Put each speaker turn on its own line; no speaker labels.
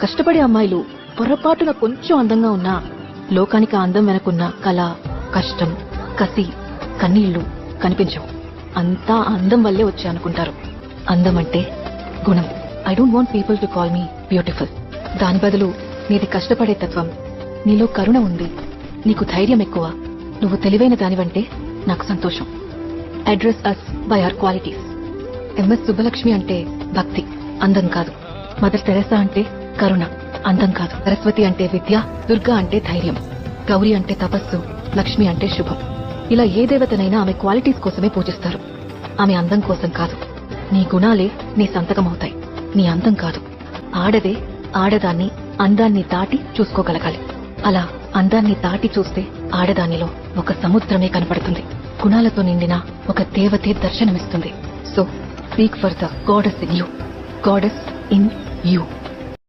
కష్టపడే అమ్మాయిలు పొరపాటున కొంచెం అందంగా ఉన్నా లోకానికి ఆ అందం వెనకున్న కళ, కష్టం, కసి, కన్నీళ్లు కనిపించవు. అంతా అందం వల్లే వచ్చి అనుకుంటారు. అందం అంటే గుణం. I don't want people to call me beautiful. దాని బదులు నీది కష్టపడే తత్వం, నీలో కరుణ ఉంది, నీకు ధైర్యం ఎక్కువ, నువ్వు తెలివైన దానివంటే నాకు సంతోషం. Address us by our qualities. M S Subbalakshmi అంటే భక్తి, అందం కాదు. మదర్ తెరెసా అంటే కరుణ, అందం కాదు. సరస్వతి అంటే విద్య, దుర్గా అంటే ధైర్యం, గౌరీ అంటే తపస్సు, లక్ష్మి అంటే శుభం. ఇలా ఏ దేవతనైనా ఆమె క్వాలిటీస్ కోసమే పూజిస్తారు. ఆమె అందం కోసం కాదు. నీ గుణాలే నీ సంతకమవుతాయి, నీ అందం కాదు. ఆడదే ఆడదాన్ని అందాన్ని దాటి చూసుకోగలగాలి. అలా అందాన్ని దాటి చూస్తే ఆడదానిలో ఒక సముద్రమే కనపడుతుంది. గుణాలతో నిండిన ఒక దేవతే దర్శనమిస్తుంది. So speak for the goddess in you. Goddess in you.